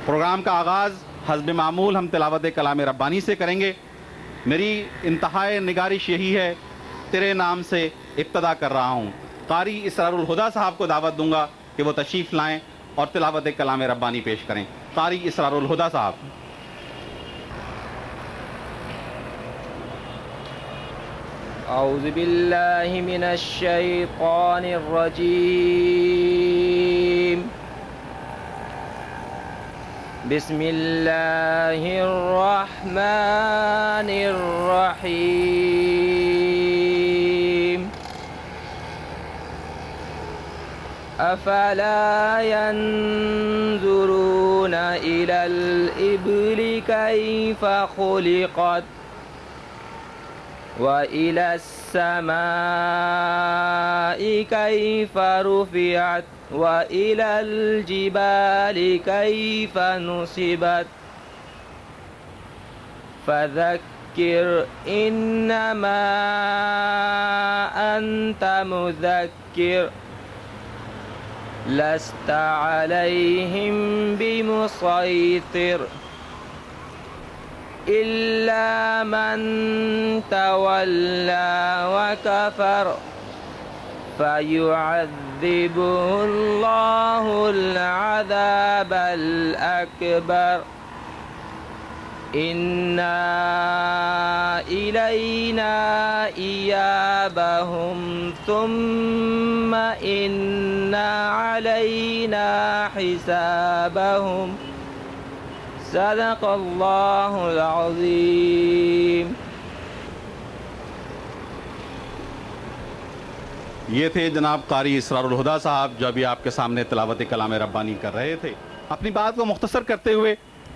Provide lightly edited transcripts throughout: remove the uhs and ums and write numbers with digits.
Programme کا آغاز حسب معمول ہم تلاوت کلام ربانی سے کریں گے۔ میری انتہائی نگارش یہی ہے، تیرے نام سے ابتدا کر رہا ہوں۔ قاری اسرار الہدیٰ صاحب کو دعوت دوں گا کہ وہ تشریف لائیں اور تلاوت کلام ربانی پیش کریں۔ قاری اسرار الہدیٰ صاحب۔ اعوذ باللہ من الشیطان الرجیم، بسم اللہ الرحمن الرحیم۔ افلا ينظرون الى الابل کیف خلقت وإلى السماء كيف رفعت وإلى الجبال كيف نصبت فذكر إنما أنت مذكر لست عليهم بمسيطر إلا من تولى وكفر فيعذبه الله العذاب الأكبر إن إلينا إيابهم ثم إن علينا حسابهم صدق اللہ العظیم۔ یہ تھے جناب قاری اسرار الہدیٰ صاحب جو ابھی آپ کے سامنے تلاوت کلام ربانی کر رہے تھے۔ اپنی بات کو مختصر کرتے ہوئے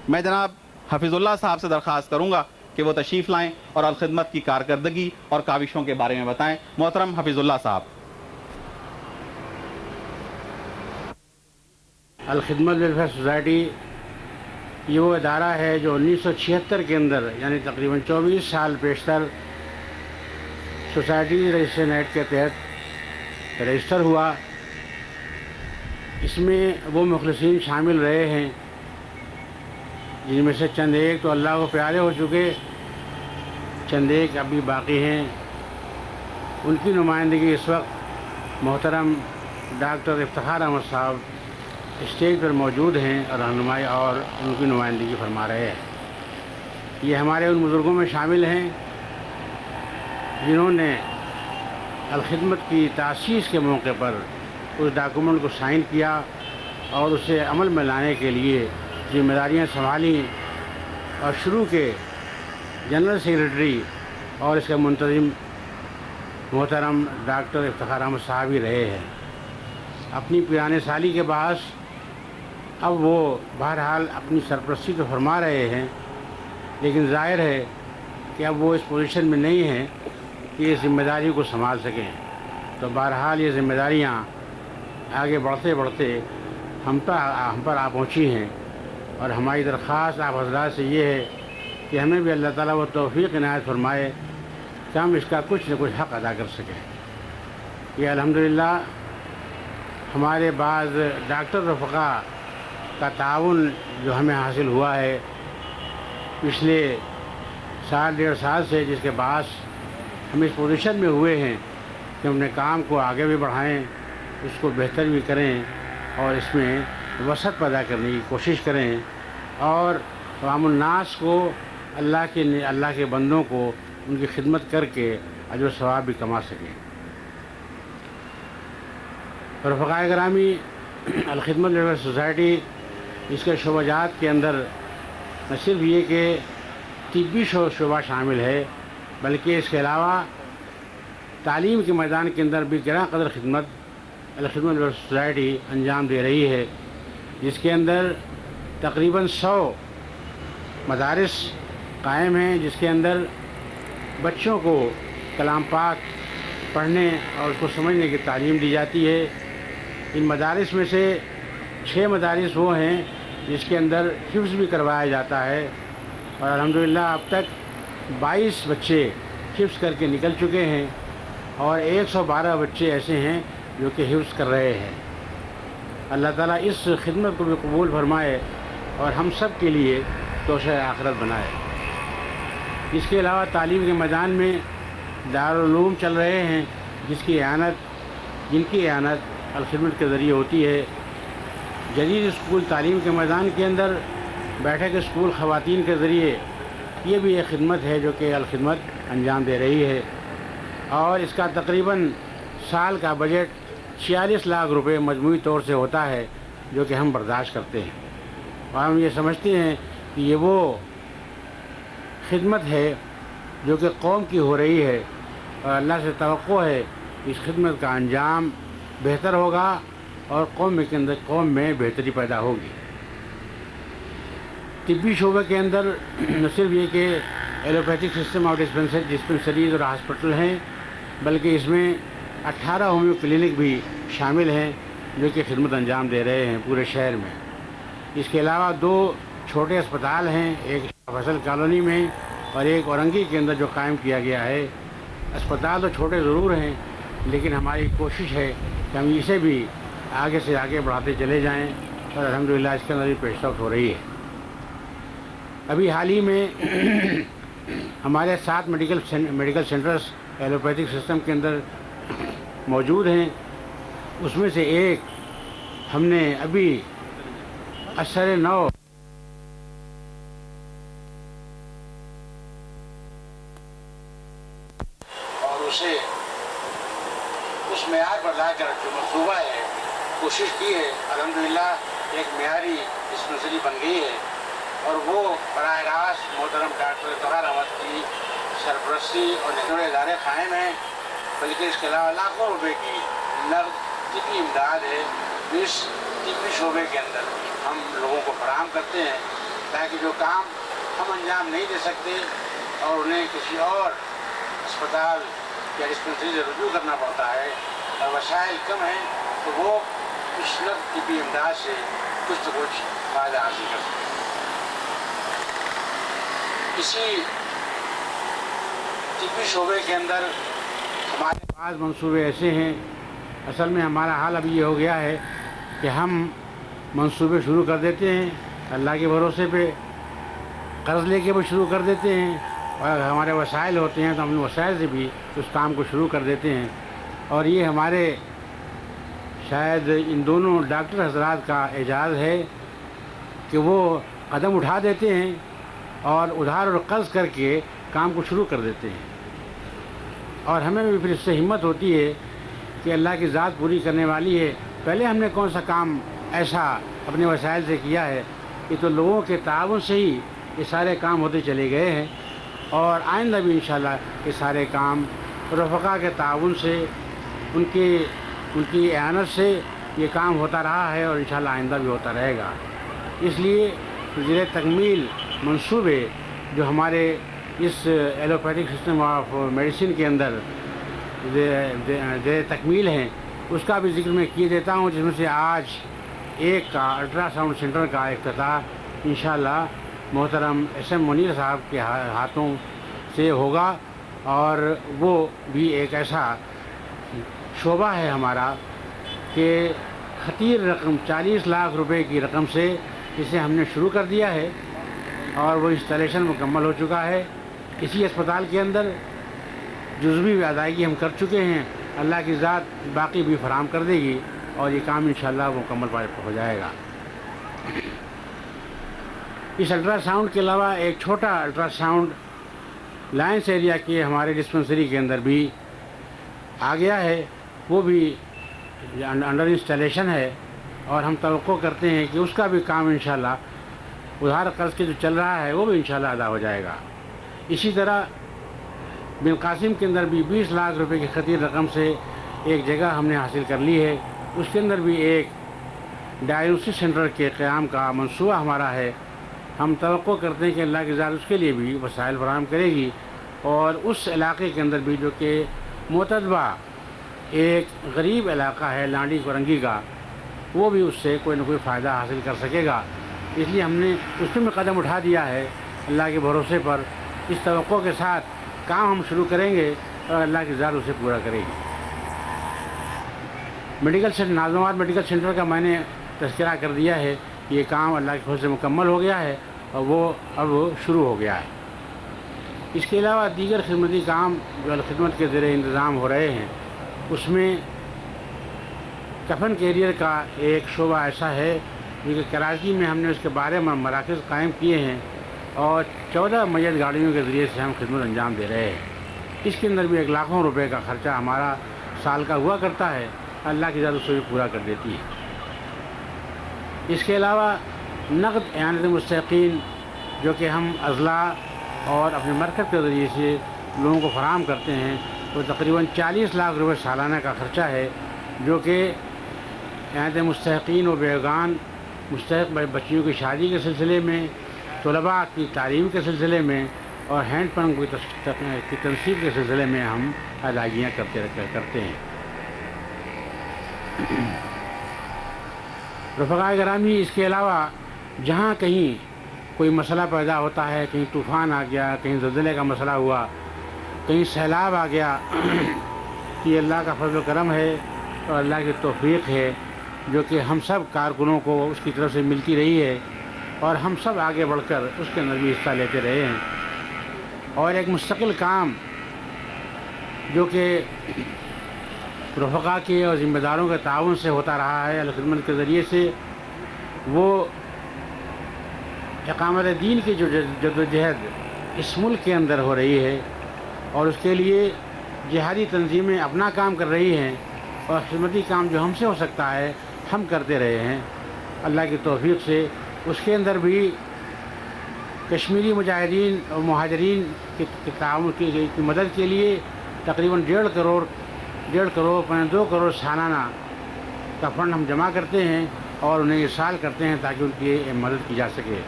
میں جناب حفیظ اللہ صاحب سے درخواست کروں گا کہ وہ تشریف لائیں اور الخدمت کی کارکردگی اور کاوشوں کے بارے میں بتائیں۔ محترم حفیظ اللہ صاحب۔ الخدمت ویلفیئر سوسائٹی یہ وہ ادارہ ہے جو 1976 کے اندر یعنی تقریباً 24 سال پیشتر سوسائٹی رجسٹریشن ایکٹ کے تحت رجسٹر ہوا۔ اس میں وہ مخلصین شامل رہے ہیں جن میں سے چند ایک تو اللہ کو پیارے ہو چکے، چند ایک ابھی باقی ہیں۔ ان کی نمائندگی اس وقت محترم ڈاکٹر افتخار احمد صاحب اسٹیج پر موجود ہیں اور رہنمائی اور ان کی نمائندگی فرما رہے ہیں۔ یہ ہمارے ان بزرگوں میں شامل ہیں جنہوں نے الخدمت کی تاسیس کے موقع پر اس ڈاکومنٹ کو سائن کیا اور اسے عمل میں لانے کے لیے ذمہ داریاں سنبھالیں اور شروع کے جنرل سیکریٹری اور اس کا منتظم محترم ڈاکٹر افتخار احمد صاحب ہی رہے ہیں۔ اپنی پرانے سالی کے باعث اب وہ بہرحال اپنی سرپرستی تو فرما رہے ہیں، لیکن ظاہر ہے کہ اب وہ اس پوزیشن میں نہیں ہیں کہ اس ذمہ داری کو سنبھال سکیں۔ تو بہرحال یہ ذمہ داریاں آگے بڑھتے بڑھتے ہم پر آ پہنچی ہیں، اور ہماری درخواست آپ حضرات سے یہ ہے کہ ہمیں بھی اللہ تعالیٰ وہ توفیق عنایت فرمائے کہ ہم اس کا کچھ نہ کچھ حق ادا کر سکیں۔ یہ الحمدللہ ہمارے بعض ڈاکٹر رفقا کا تعاون جو ہمیں حاصل ہوا ہے پچھلے سال 1.5 سال سے، جس کے باعث ہم اس پوزیشن میں ہوئے ہیں کہ ہم اپنے کام کو آگے بھی بڑھائیں، اس کو بہتر بھی کریں اور اس میں وسعت پیدا کرنے کی کوشش کریں اور عوام الناس کو اللہ کے بندوں کو ان کی خدمت کر کے اجر و ثواب بھی کما سکیں۔ رفقائے گرامی، الخدمت ویلفیئر سوسائٹی اس کے شعبہ جات کے اندر نہ صرف یہ کہ طبی شعبہ شامل ہے، بلکہ اس کے علاوہ تعلیم کے میدان کے اندر بھی گراں قدر خدمت الخدمت ویلفیئر سوسائٹی انجام دے رہی ہے، جس کے اندر تقریباً 100 مدارس قائم ہیں، جس کے اندر بچوں کو کلام پاک پڑھنے اور اس کو سمجھنے کی تعلیم دی جاتی ہے۔ ان مدارس میں سے 6 مدارس وہ ہیں جس کے اندر حفظ بھی کروایا جاتا ہے، اور الحمدللہ اب تک 22 بچے حفظ کر کے نکل چکے ہیں اور 112 بچے ایسے ہیں جو کہ حفظ کر رہے ہیں۔ اللہ تعالیٰ اس خدمت کو بھی قبول فرمائے اور ہم سب کے لیے توشہ آخرت بنائے۔ اس کے علاوہ تعلیم کے میدان میں دارالعلوم چل رہے ہیں جن کی اعانت الخدمت کے ذریعے ہوتی ہے۔ جدید اسکول تعلیم کے میدان کے اندر بیٹھک اسکول خواتین کے ذریعے یہ بھی ایک خدمت ہے جو کہ الخدمت انجام دے رہی ہے، اور اس کا تقریباً سال کا بجٹ 46 لاکھ روپے مجموعی طور سے ہوتا ہے جو کہ ہم برداشت کرتے ہیں، اور ہم یہ سمجھتے ہیں کہ یہ وہ خدمت ہے جو کہ قوم کی ہو رہی ہے، اور اللہ سے توقع ہے کہ اس خدمت کا انجام بہتر ہوگا اور قوم میں بہتری پیدا ہوگی۔ طبی شعبے کے اندر نہ صرف یہ کہ ایلوپیتھک سسٹم اور ڈسپنسریز اور ہاسپٹل ہیں، بلکہ اس میں 18 ہومیو کلینک بھی شامل ہیں جو کہ خدمت انجام دے رہے ہیں پورے شہر میں۔ اس کے علاوہ 2 چھوٹے اسپتال ہیں، ایک فصل کالونی میں اور ایک اورنگی کے اندر جو قائم کیا گیا ہے۔ اسپتال تو چھوٹے ضرور ہیں، لیکن ہماری کوشش ہے کہ ہم اسے بھی آگے سے آگے بڑھاتے چلے جائیں، اور الحمدللہ اس کے اندر بھی پیش رفت ہو رہی ہے۔ ابھی حال ہی میں ہمارے 7 میڈیکل سینٹرز ایلوپیتھک سسٹم کے اندر موجود ہیں، اس میں سے ایک ہم نے ابھی اثر نو اور اسے اس معیار پر لا کر جو منصوبہ ہے کوشش کی ہے، الحمدللہ ایک معیاری ڈسپنسری بن گئی ہے، اور وہ براہ راست محترم ڈاکٹر اطہار احمد کی سرپرستی اور نگرانی ادارے قائم ہیں، بلکہ اس کے علاوہ لاکھوں روپے کی نقد طبی امداد ہے اس طبی شعبے کے اندر ہم لوگوں کو فراہم کرتے ہیں، تاکہ جو کام ہم انجام نہیں دے سکتے اور انہیں کسی اور اسپتال یا ڈسپنسری سے رجوع کرنا پڑتا ہے اور وسائل کم ہیں، تو وہ اس نقد طبی امداد سے کچھ نہ کچھ فائدہ حاصل کر سکتے ہیں۔ اسی طبی شعبے کے اندر ہمارے پاس منصوبے ایسے ہیں، اصل میں ہمارا حال ابھی یہ ہو گیا ہے کہ ہم منصوبے شروع کر دیتے ہیں اللہ کے بھروسے پہ، قرض لے کے بھی شروع کر دیتے ہیں، اور اگر ہمارے وسائل ہوتے ہیں تو ہم وسائل سے بھی اس کام کو شروع کر دیتے ہیں، اور یہ ہمارے شاید ان دونوں ڈاکٹر حضرات کا اعجاز ہے کہ وہ قدم اٹھا دیتے ہیں اور ادھار اور قرض کر کے کام کو شروع کر دیتے ہیں، اور ہمیں بھی پھر اس سے ہمت ہوتی ہے کہ اللہ کی ذات پوری کرنے والی ہے۔ پہلے ہم نے کون سا کام ایسا اپنے وسائل سے کیا ہے، یہ تو لوگوں کے تعاون سے ہی یہ سارے کام ہوتے چلے گئے ہیں، اور آئندہ بھی انشاءاللہ یہ سارے کام رفقا کے تعاون سے ان کی اعانت سے یہ کام ہوتا رہا ہے، اور انشاءاللہ آئندہ بھی ہوتا رہے گا۔ اس لیے زیر تکمیل منصوبے جو ہمارے اس ایلوپیتھک سسٹم آف میڈیسن کے اندر زیر تکمیل ہیں، اس کا بھی ذکر میں کیے دیتا ہوں، جس میں سے آج ایک کا الٹرا ساؤنڈ سینٹر کا افتتاح انشاءاللہ محترم ایس ایم منیر صاحب کے ہاتھوں سے ہوگا، اور وہ بھی ایک ایسا شعبہ ہے ہمارا کہ خطیر رقم 40 لاکھ روپے کی رقم سے اسے ہم نے شروع کر دیا ہے، اور وہ انسٹالیشن مکمل ہو چکا ہے۔ اسی اسپتال کے اندر جزوی ادائیگی ہم کر چکے ہیں، اللہ کی ذات باقی بھی فراہم کر دے گی، اور یہ کام انشاءاللہ مکمل ہو جائے گا۔ اس الٹرا ساؤنڈ کے علاوہ ایک چھوٹا الٹرا ساؤنڈ لائنس ایریا کے ہمارے ڈسپنسری کے اندر بھی آ گیا ہے، وہ بھی انڈر انسٹالیشن ہے، اور ہم توقع کرتے ہیں کہ اس کا بھی کام انشاءاللہ ادھار قرض کے جو چل رہا ہے وہ بھی انشاءاللہ ادا ہو جائے گا۔ اسی طرح بن قاسم کے اندر بھی 20 لاکھ روپے کی خطیر رقم سے ایک جگہ ہم نے حاصل کر لی ہے، اس کے اندر بھی ایک ڈائگنوسٹک سینٹر کے قیام کا منصوبہ ہمارا ہے۔ ہم توقع کرتے ہیں کہ اللہ کی ذات اس کے لیے بھی وسائل فراہم کرے گی، اور اس علاقے کے اندر بھی جو کہ معتدبہ ایک غریب علاقہ ہے لانڈی کورنگی کا، وہ بھی اس سے کوئی نہ کوئی فائدہ حاصل کر سکے گا۔ اس لیے ہم نے اس میں قدم اٹھا دیا ہے اللہ کے بھروسے پر، اس توقع کے ساتھ کام ہم شروع کریں گے اور اللہ کی ذات اسے پورا کرے گی۔ نازم آباد میڈیکل سینٹر کا میں نے تذکرہ کر دیا ہے یہ کام اللہ کے فضل سے مکمل ہو گیا ہے اور وہ اب شروع ہو گیا ہے۔ اس کے علاوہ دیگر خدمتی کام جو الخدمت کے زیر انتظام ہو رہے ہیں، اس میں کفن کیریئر کا ایک شعبہ ایسا ہے جو کہ کراچی میں ہم نے اس کے بارے میں مراکز قائم کیے ہیں اور 14 میت گاڑیوں کے ذریعے سے ہم خدمت انجام دے رہے ہیں۔ اس کے اندر بھی 1 لاکھ روپے کا خرچہ ہمارا سال کا ہوا کرتا ہے، اللہ کی ذات اس کو بھی پورا کر دیتی ہے۔ اس کے علاوہ نقد اعانت مستحقین جو کہ ہم اضلاع اور اپنے مرکز کے ذریعے سے لوگوں کو فراہم کرتے ہیں، وہ تقریباً 40 لاکھ روپے سالانہ کا خرچہ ہے، جو کہ اعانت مستحقین و بیگان مستحق بچیوں کی شادی کے سلسلے میں، طلباء کی تعلیم کے سلسلے میں اور ہینڈ پمپ کی تنصیب کے سلسلے میں ہم ادائیگیاں کرتے ہیں۔ رفقائے گرامی، اس کے علاوہ جہاں کہیں کوئی مسئلہ پیدا ہوتا ہے، کہیں طوفان آ گیا، کہیں زلزلے کا مسئلہ ہوا، کہیں سیلاب آ گیا، یہ اللہ کا فضل و کرم ہے اور اللہ کی توفیق ہے جو کہ ہم سب کارکنوں کو اس کی طرف سے ملتی رہی ہے اور ہم سب آگے بڑھ کر اس کے اندر بھی حصہ لیتے رہے ہیں۔ اور ایک مستقل کام جو کہ رفقا کے اور ذمہ داروں کے تعاون سے ہوتا رہا ہے الخدمت کے ذریعے سے، وہ اقامت دین کی جو جدوجہد اس ملک کے اندر ہو رہی ہے اور اس کے لیے جہادی تنظیمیں اپنا کام کر رہی ہیں اور خدمتی کام جو ہم سے ہو سکتا ہے ہم کرتے رہے ہیں اللہ کی توفیق سے۔ اس کے اندر بھی کشمیری مجاہدین اور مہاجرین کے تعاون کی مدد کے لیے تقریباً 1.5 کروڑ 2 کروڑ سالانہ کا فنڈ ہم جمع کرتے ہیں اور انہیں ارسال کرتے ہیں تاکہ ان کی مدد کی جا سکے۔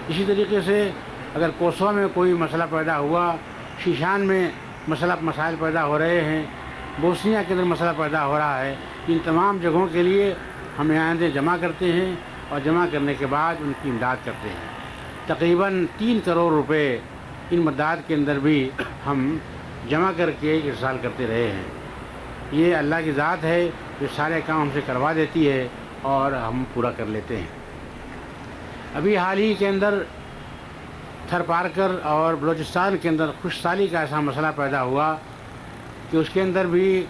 اسی طریقے سے اگر کوسوا میں کوئی مسئلہ پیدا ہوا، شیشان میں مسائل پیدا ہو رہے ہیں، بوسنیا کے اندر مسئلہ پیدا ہو رہا ہے، ان تمام جگہوں کے لیے ہم اعانتیں جمع کرتے ہیں اور جمع کرنے کے بعد ان کی امداد کرتے ہیں۔ تقریباً 3 کروڑ روپے ان مداد کے اندر بھی ہم جمع کر کے ارسال کرتے رہے ہیں۔ یہ اللہ کی ذات ہے جو سارے کام ہم سے کروا دیتی ہے اور ہم پورا کر لیتے ہیں۔ ابھی حال ہی کے اندر تھر پارکر اور بلوچستان کے اندر خوش سالی کا ایسا مسئلہ پیدا ہوا کہ اس کے اندر بھی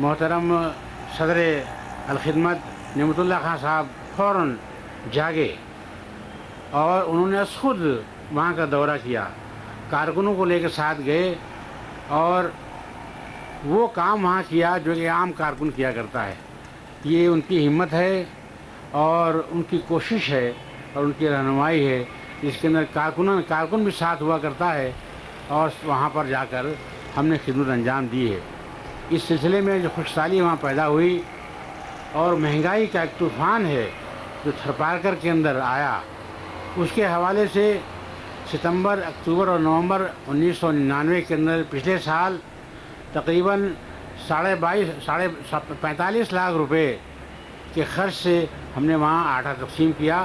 محترم صدر الخدمت نعمت اللہ خان صاحب فوراً جاگے اور انہوں نے خود وہاں کا دورہ کیا، کارکنوں کو لے کے ساتھ گئے اور وہ کام وہاں کیا جو کہ عام کارکن کیا کرتا ہے۔ یہ ان کی ہمت ہے اور ان کی کوشش ہے اور ان کی رہنمائی ہے، جس کے اندر کارکن بھی ساتھ ہوا کرتا ہے اور وہاں پر جا کر ہم نے خدمت انجام دی ہے۔ اس سلسلے میں جو خوشحالی وہاں پیدا ہوئی اور مہنگائی کا ایک طوفان ہے جو تھر پارکر کے اندر آیا، اس کے حوالے سے ستمبر، اکتوبر اور نومبر 1999 کے اندر پچھلے سال تقریباً 45 لاکھ روپے کے خرچ سے ہم نے وہاں آٹا تقسیم کیا،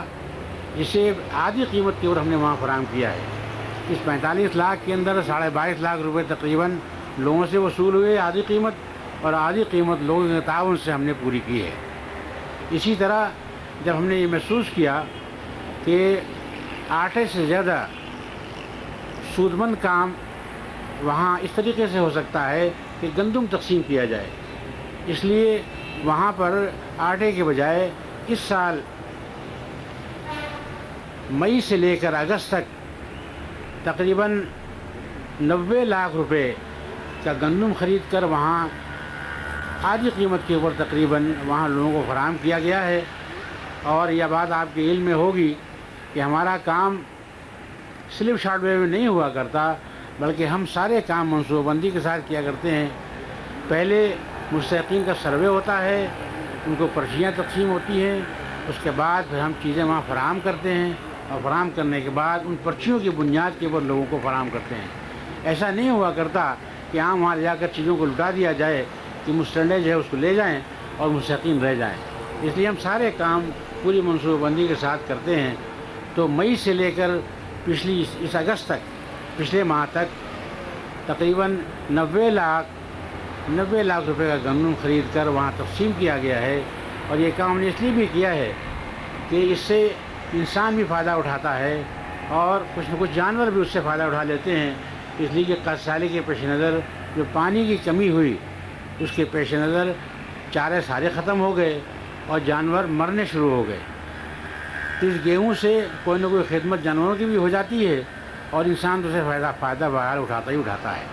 جسے آدھی قیمت کے اوپر ہم نے وہاں فراہم کیا ہے۔ اس 45 لاکھ کے اندر 22.5 لاکھ روپے تقریباً لوگوں سے وصول ہوئے آدھی قیمت، اور آدھی قیمت لوگوں کے تعاون سے ہم نے پوری کی ہے۔ اسی طرح جب ہم نے یہ محسوس کیا کہ آٹے سے زیادہ سودمند کام وہاں اس طریقے سے ہو سکتا ہے کہ گندم تقسیم کیا جائے، اس لیے وہاں پر آٹے کے بجائے اس سال مئی سے لے کر اگست تک تقریباً 90 لاکھ روپے کا گندم خرید کر وہاں آدھی قیمت کے اوپر تقریباً وہاں لوگوں کو فراہم کیا گیا ہے۔ اور یہ بات آپ کے علم میں ہوگی کہ ہمارا کام سلپ شارٹ وے میں نہیں ہوا کرتا، بلکہ ہم سارے کام منصوبہ بندی کے ساتھ کیا کرتے ہیں۔ پہلے مستحقین کا سروے ہوتا ہے، ان کو پرچیاں تقسیم ہوتی ہیں، اس کے بعد پھر ہم چیزیں وہاں فراہم کرتے ہیں اور فراہم کرنے کے بعد ان پرچیوں کی بنیاد کے اوپر لوگوں کو فراہم کرتے ہیں۔ ایسا نہیں ہوا کرتا کہ عام وہاں جا کر چیزوں کو لٹا دیا جائے کہ مستحق جو ہے اس کو لے جائیں اور مستحقین رہ جائیں۔ اس لیے ہم سارے کام پوری منصوبہ بندی کے ساتھ کرتے ہیں۔ تو مئی سے لے کر اس اگست تک، پچھلے ماہ تک تقریباً 90 لاکھ روپے کا گندم خرید کر وہاں تقسیم کیا گیا ہے۔ اور یہ کام ہم نے اس لیے بھی کیا ہے کہ اس سے انسان بھی فائدہ اٹھاتا ہے اور کچھ نہ کچھ جانور بھی اس سے فائدہ اٹھا لیتے ہیں، اس لیے کہ قحط سالی کے پیش نظر جو پانی کی کمی ہوئی اس کے پیش نظر چارے سارے ختم ہو گئے اور جانور مرنے شروع ہو گئے۔ تو اس گیہوں سے کوئی نہ کوئی خدمت جانوروں کی بھی ہو جاتی ہے اور انسان تو اسے فائدہ بہرحال اٹھاتا ہی اٹھاتا ہے۔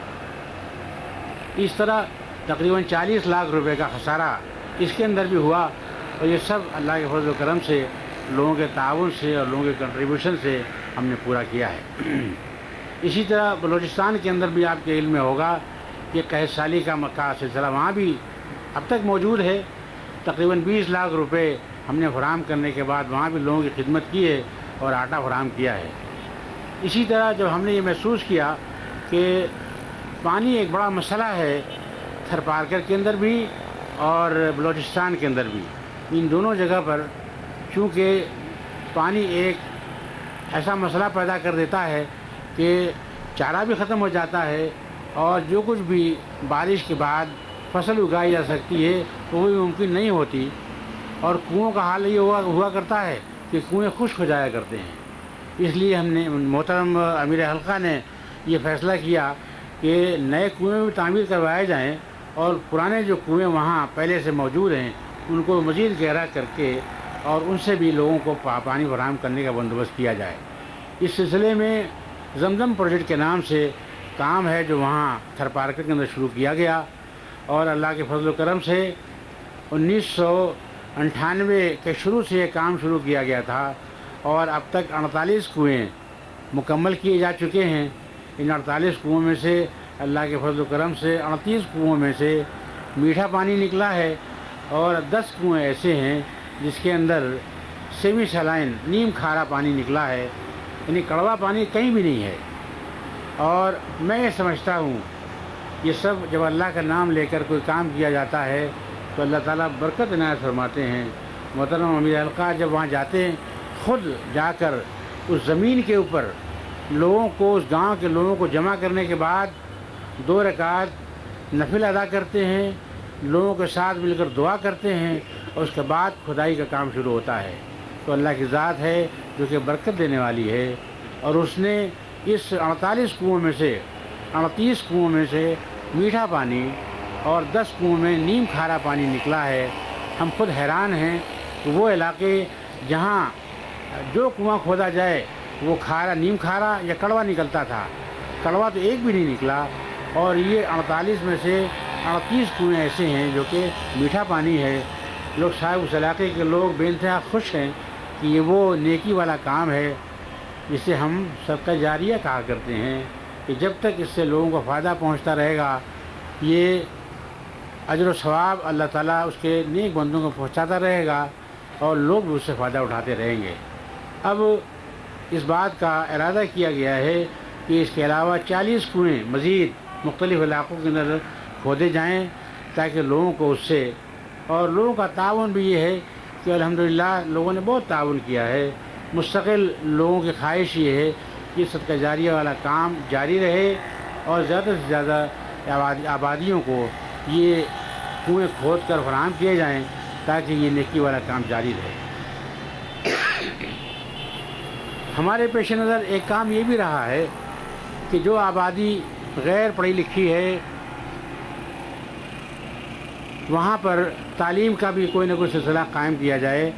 اس طرح تقریباً 40 لاکھ روپے کا خسارہ اس کے اندر بھی ہوا، اور یہ سب اللہ کے فضل و کرم سے، لوگوں کے تعاون سے اور لوگوں کے کنٹریبیوشن سے ہم نے پورا کیا ہے۔ اسی طرح بلوچستان کے اندر بھی آپ کے علم میں ہوگا کہ قحط سالی کا سلسلہ وہاں بھی اب تک موجود ہے۔ تقریباً 20 لاکھ روپے ہم نے فراہم کرنے کے بعد وہاں بھی لوگوں کی خدمت کی ہے اور آٹا فراہم کیا ہے۔ اسی طرح جب ہم نے یہ محسوس کیا کہ پانی ایک بڑا مسئلہ ہے تھر پارکر کے اندر بھی اور بلوچستان کے اندر بھی، ان دونوں جگہ پر چونکہ پانی ایک ایسا مسئلہ پیدا کر دیتا ہے کہ چارہ بھی ختم ہو جاتا ہے اور جو کچھ بھی بارش کے بعد فصل اگائی جا سکتی ہے وہ بھی ممکن نہیں ہوتی، اور کنوؤں کا حال یہ ہوا کرتا ہے کہ کنویں خشک ہو جایا کرتے ہیں۔ اس لیے ہم نے محترم امیر حلقہ نے یہ فیصلہ کیا کہ نئے کنویں بھی تعمیر کروائے جائیں اور پرانے جو کنویں وہاں پہلے سے موجود ہیں ان کو مزید گہرا کر کے اور ان سے بھی لوگوں کو پانی فراہم کرنے کا بندوبست کیا جائے۔ اس سلسلے میں زمزم پروجیکٹ کے نام سے کام ہے جو وہاں تھر پارکر کے اندر شروع کیا گیا، اور اللہ کے فضل و کرم سے 1998 کے شروع سے یہ کام شروع کیا گیا تھا، اور اب تک 48 کنویں مکمل کیے جا چکے ہیں۔ ان 48 کنووں میں سے اللہ کے فضل و کرم سے 38 کنووں میں سے میٹھا پانی نکلا ہے، اور 10 کنویں ایسے ہیں جس کے اندر سیمی سلائن نیم کھارا پانی نکلا ہے، یعنی کڑوا پانی کہیں بھی نہیں ہے۔ اور میں یہ سمجھتا ہوں یہ سب جب اللہ کا نام لے کر کوئی کام کیا جاتا ہے تو اللہ تعالیٰ برکت عنایت فرماتے ہیں۔ محترم امیر حلقہ جب وہاں جاتے ہیں، خود جا کر اس زمین کے اوپر لوگوں کو، اس گاؤں کے لوگوں کو جمع کرنے کے بعد 2 رکعت نفل ادا کرتے ہیں، لوگوں کے ساتھ مل کر دعا کرتے ہیں، اور اس کے بعد کھدائی کا کام شروع ہوتا ہے۔ تو اللہ کی ذات ہے جو کہ برکت دینے والی ہے، اور اس نے اس 38 کنووں میں سے میٹھا پانی اور 10 کنووں میں نیم کھارا پانی نکلا ہے۔ ہم خود حیران ہیں کہ وہ علاقے جہاں جو کنواں کھودا جائے وہ نیم کھارا یا کڑوا نکلتا تھا، کڑوا تو ایک بھی نہیں نکلا، اور یہ 48 میں سے 38 کنویں ایسے ہیں جو کہ میٹھا پانی ہے۔ لوگ صاحب اس علاقے کے لوگ بے انتہا خوش ہیں کہ یہ وہ نیکی والا کام ہے جسے ہم صدقہ جاریہ کہا کرتے ہیں، کہ جب تک اس سے لوگوں کو فائدہ پہنچتا رہے گا یہ اجر و ثواب اللہ تعالیٰ اس کے نیک بندوں کو پہنچاتا رہے گا، اور لوگ بھی اس سے فائدہ اٹھاتے رہیں گے۔ اب اس بات کا ارادہ کیا گیا ہے کہ اس کے علاوہ 40 کنویں مزید مختلف علاقوں کے اندر کھودے جائیں تاکہ لوگوں کو اس سے، اور لوگوں کا تعاون بھی یہ ہے کہ الحمدللہ لوگوں نے بہت تعاون کیا ہے۔ مستقل لوگوں کی خواہش یہ ہے کہ صدقہ جاریہ والا کام جاری رہے اور زیادہ سے زیادہ آبادیوں کو یہ کنویں کھود کر فراہم کیے جائیں تاکہ یہ نیکی والا کام جاری رہے۔ ہمارے پیش نظر ایک کام یہ بھی رہا ہے کہ جو آبادی غیر پڑھی لکھی ہے وہاں پر تعلیم کا بھی کوئی نہ کوئی سلسلہ قائم کیا جائے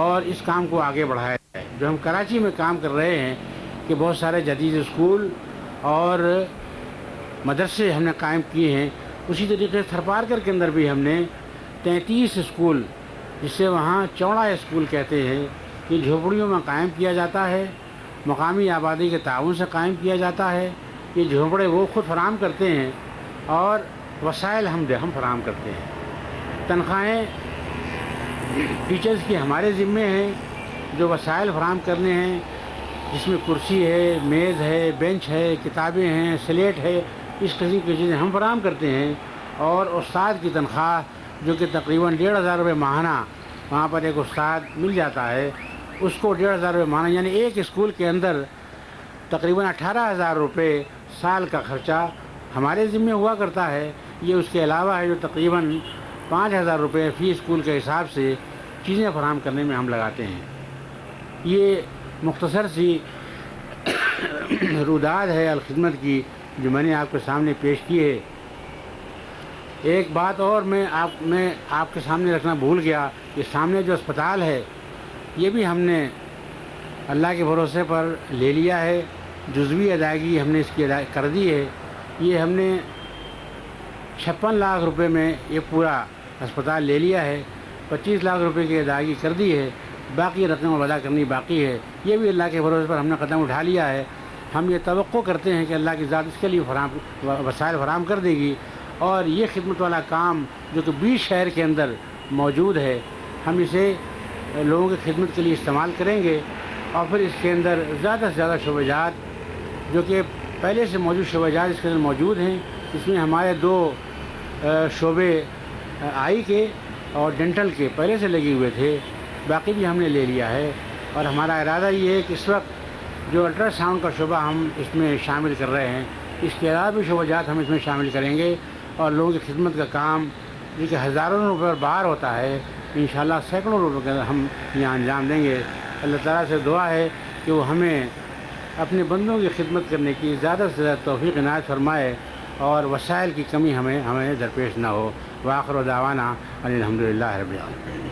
اور اس کام کو آگے بڑھایا جائے۔ جو ہم کراچی میں کام کر رہے ہیں کہ بہت سارے جدید اسکول اور مدرسے ہم نے قائم کیے ہیں، اسی طریقے سے تھر پارکر کے اندر بھی ہم نے 33 اسکول، جسے وہاں چوڑا اسکول کہتے ہیں، یہ جھوپڑیوں میں قائم کیا جاتا ہے، مقامی آبادی کے تعاون سے قائم کیا جاتا ہے۔ یہ جھوپڑے وہ خود فراہم کرتے ہیں اور وسائل ہم فراہم کرتے ہیں۔ تنخواہیں ٹیچرز کی ہمارے ذمے ہیں، جو وسائل فراہم کرنے ہیں، جس میں کرسی ہے، میز ہے، بینچ ہے، کتابیں ہیں، سلیٹ ہے، اس قسم کی چیزیں ہم فراہم کرتے ہیں۔ اور استاد کی تنخواہ جو کہ تقریباً 1,500 روپے ماہانہ وہاں پر ایک استاد مل جاتا ہے، اس کو 1,500 روپے ماہانہ، یعنی ایک اسکول کے اندر تقریباً 18,000 روپے سال کا خرچہ ہمارے ذمے ہوا کرتا ہے۔ یہ اس کے علاوہ ہے جو تقریباً 5,000 روپے فی اسکول کے حساب سے چیزیں فراہم کرنے میں ہم لگاتے ہیں۔ یہ مختصر سی روداد ہے الخدمت کی جو میں نے آپ کے سامنے پیش کی ہے۔ ایک بات اور میں آپ کے سامنے رکھنا بھول گیا کہ سامنے جو اسپتال ہے یہ بھی ہم نے اللہ کے بھروسے پر لے لیا ہے، جزوی ادائیگی ہم نے اس کی کر دی ہے۔ یہ ہم نے 56 لاکھ روپے میں یہ پورا اسپتال لے لیا ہے، 25 لاکھ روپے کی ادائیگی کر دی ہے، باقی رقم ادا کرنی باقی ہے۔ یہ بھی اللہ کے بھروسے پر ہم نے قدم اٹھا لیا ہے۔ ہم یہ توقع کرتے ہیں کہ اللہ کی ذات اس کے لیے وسائل فراہم کر دے گی، اور یہ خدمت والا کام جو کہ 20 شہر کے اندر موجود ہے ہم اسے لوگوں کی خدمت کے لیے استعمال کریں گے، اور پھر اس کے اندر زیادہ سے زیادہ شعبہ جات جو کہ پہلے سے موجود شعبہ جات اس کے اندر موجود ہیں۔ اس میں ہمارے 2 شعبے آئی کے اور ڈینٹل کے پہلے سے لگے ہوئے تھے، باقی بھی ہم نے لے لیا ہے۔ اور ہمارا ارادہ یہ ہے کہ اس وقت جو الٹرا ساؤنڈ کا شعبہ ہم اس میں شامل کر رہے ہیں، اس کے علاوہ بھی شعبہ جات ہم اس میں شامل کریں گے، اور لوگوں کی خدمت کا کام جو کہ ہزاروں روپے باہر ہوتا ہے انشاءاللہ سینکڑوں روپے کے ہم یہاں انجام دیں گے۔ اللہ تعالیٰ سے دعا ہے کہ وہ ہمیں اپنے بندوں کی خدمت کرنے کی زیادہ سے زیادہ توفیق عنایت فرمائے، اور وسائل کی کمی ہمیں درپیش نہ ہو۔ وآخر دعوانا ان الحمدللہ رب العالمین۔